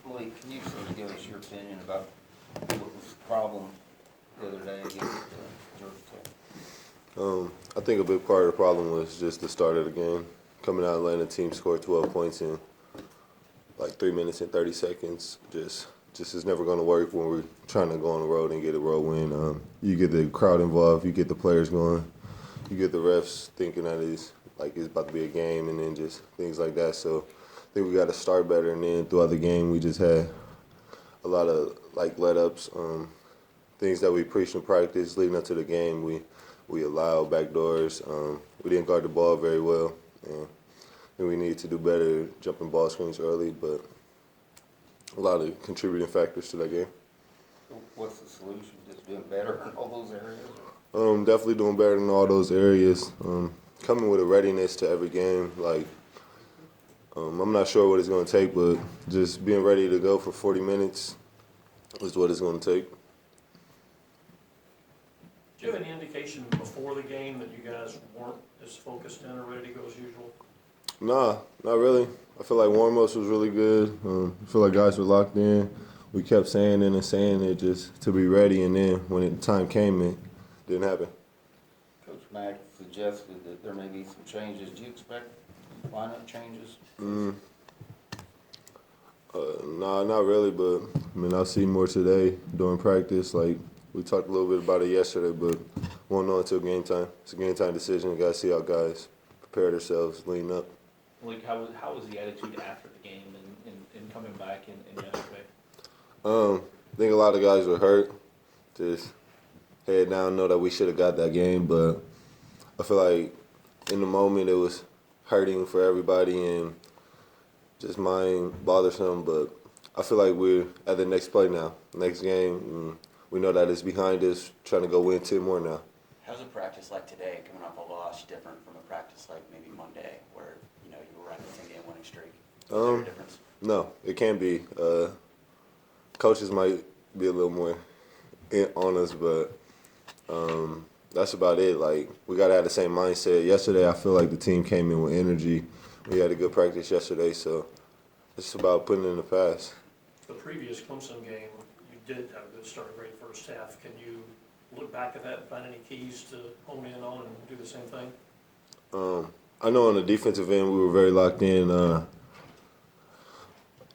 Malik, can you sort of give us your opinion about what was the problem the other day against Georgia Tech? I think a big part of the problem was just the start of the game. Coming out and letting the team score 12 points in like 3 minutes and 30 seconds just is never going to work when we're trying to go on the road and get a road win. You get the crowd involved, you get the players going, you get the refs thinking that it's about to be a game, and then just things like that. So I think we got to start better, and then throughout the game we just had a lot of let-ups, things that we preached in practice leading up to the game. We allowed backdoors. We didn't guard the ball very well, and we need to do better jumping ball screens early, but a lot of contributing factors to that game. So what's the solution? Just doing better in all those areas? Definitely doing better in all those areas. Coming with a readiness to every game. I'm not sure what it's going to take, but just being ready to go for 40 minutes is what it's going to take. Do you have any indication before the game that you guys weren't as focused in or ready to go as usual? Nah, not really. I feel like warm-ups was really good. I feel like guys were locked in. We kept saying it and saying it just to be ready, and then when the time came, it didn't happen. Coach Mack suggested that there may be some changes. Do you expect lineup changes? Nah, not really, but I'll see more today during practice. We talked a little bit about it yesterday, but won't know until game time. It's a game time decision. You got to see how guys prepare themselves, lean up. Like, how was the attitude after the game and coming back in yesterday? I think a lot of guys were hurt. Just head down, know that we should have got that game, but I feel like in the moment it was hurting for everybody and just mind bothersome. But I feel like we're at the next play now, next game. And we know that it's behind us, trying to go win 10 more now. How's a practice like today, coming off a loss, different from a practice like maybe Monday, where you were on a 10-game winning streak? Is there a difference? No, it can be. Coaches might be a little more on us, but that's about it. We got to have the same mindset. Yesterday, I feel like the team came in with energy. We had a good practice yesterday, so it's about putting it in the past. The previous Clemson game, you did have a good start, great first half. Can you look back at that and find any keys to hone in on and do the same thing? I know on the defensive end we were very locked in.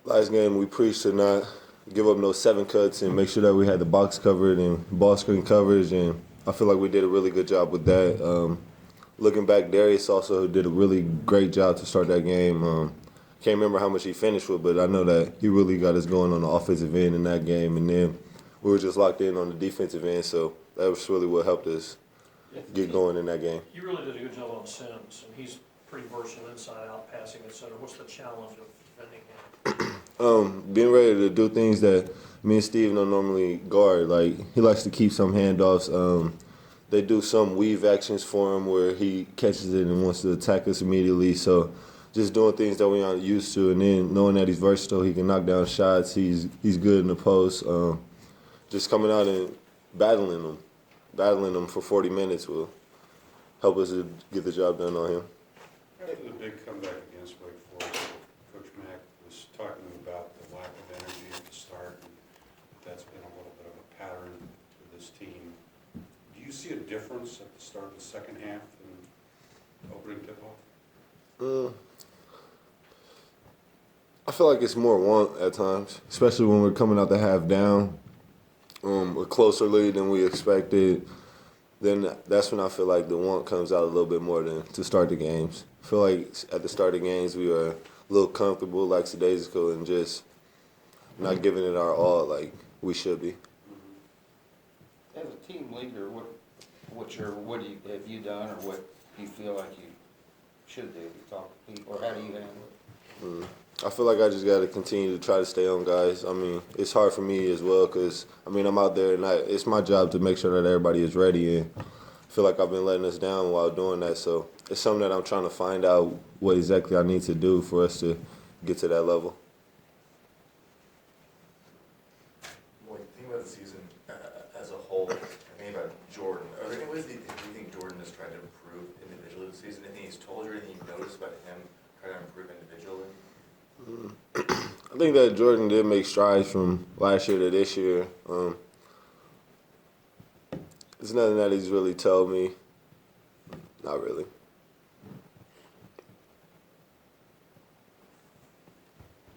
Last game we preached to not give up no 7 cuts and make sure that we had the box covered and ball screen coverage, and I feel like we did a really good job with that. Looking back, Darius also did a really great job to start that game. Can't remember how much he finished with, but I know that he really got us going on the offensive end in that game, and then we were just locked in on the defensive end, so that was really what helped us get going in that game. You really did a good job on Sims, and he's pretty versatile inside out, passing, etc. What's the challenge of defending him? Being ready to do things that me and Steve don't normally guard. He likes to keep some handoffs. They do some weave actions for him where he catches it and wants to attack us immediately. So just doing things that we aren't used to, and then knowing that he's versatile, he can knock down shots. He's good in the post. Just coming out and battling them for 40 minutes will help us to get the job done on him. After the big comeback against Wake Forest, Coach Mack was talking about the lack of energy at the start, and that's been a little bit of a pattern to this team. Do you see a difference at the start of the second half and opening tip-off? I feel like it's more want at times, especially when we're coming out the half down. A closer lead than we expected. Then that's when I feel like the want comes out a little bit more than to start the games. I feel like at the start of games we were a little comfortable, like days ago, and just not giving it our all like we should be. As a team leader, what have you done, or what do you feel like you should do? You talk to people, or how do you handle it? I feel like I just got to continue to try to stay on guys. It's hard for me as well because, I'm out there and it's my job to make sure that everybody is ready, and I feel like I've been letting us down while doing that. So it's something that I'm trying to find out what exactly I need to do for us to get to that level. When you think about the season as a whole, and think about Jordan, are there any ways that you think Jordan has tried to improve think that Jordan did make strides from last year to this year. It's nothing that he's really told me. Not really.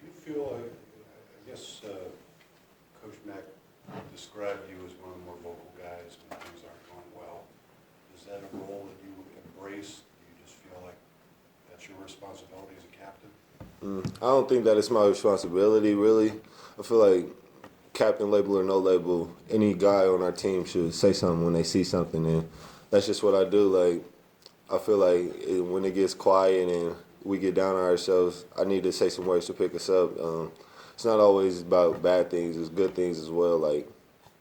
Do you feel, I guess Coach Mack described you as one of the more vocal guys when things aren't going well. Is that a role that you embrace? Do you just feel like that's your responsibility as a captain? I don't think that it's my responsibility, really. I feel like captain label or no label, any guy on our team should say something when they see something, and that's just what I do. Like, I feel like when it gets quiet and we get down on ourselves, I need to say some words to pick us up. It's not always about bad things; it's good things as well. Like,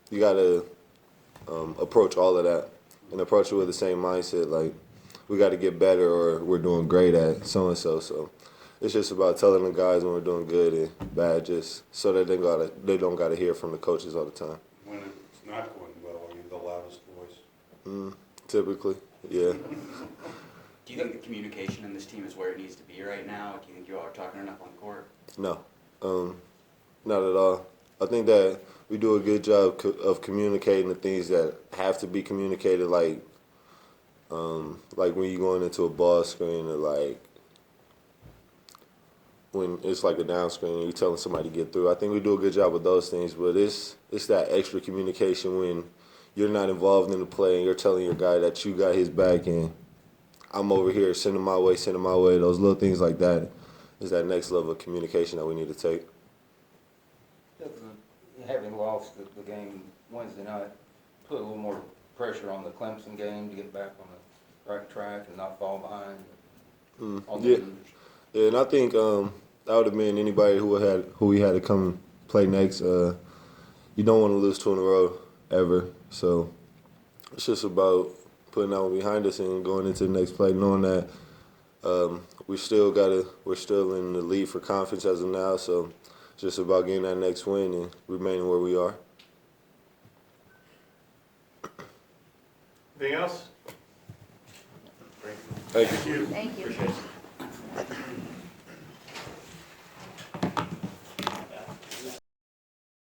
you gotta approach all of that and approach it with the same mindset. Like, we got to get better, or we're doing great at so and so. So it's just about telling the guys when we're doing good and bad, just so that they don't gotta hear from the coaches all the time. When it's not going well, are you the loudest voice? Typically, yeah. Do you think the communication in this team is where it needs to be right now? Do you think you all are talking enough on the court? No, not at all. I think that we do a good job of communicating the things that have to be communicated, like when you're going into a ball screen, or like when it's like a down screen and you're telling somebody to get through. I think we do a good job with those things, but it's that extra communication when you're not involved in the play and you're telling your guy that you got his back and I'm over here, send him my way. Those little things like that is that next level of communication that we need to take. Having lost the game Wednesday night, put a little more pressure on the Clemson game to get back on the right track and not fall behind on the Yeah. leaders. Yeah, and I think that would have been anybody who we had to come play next. You don't want to lose 2 in a row ever, so it's just about putting that one behind us and going into the next play, knowing that we're still in the lead for conference as of now. So it's just about getting that next win and remaining where we are. Anything else? Thank you. You. Thank you. Appreciate it.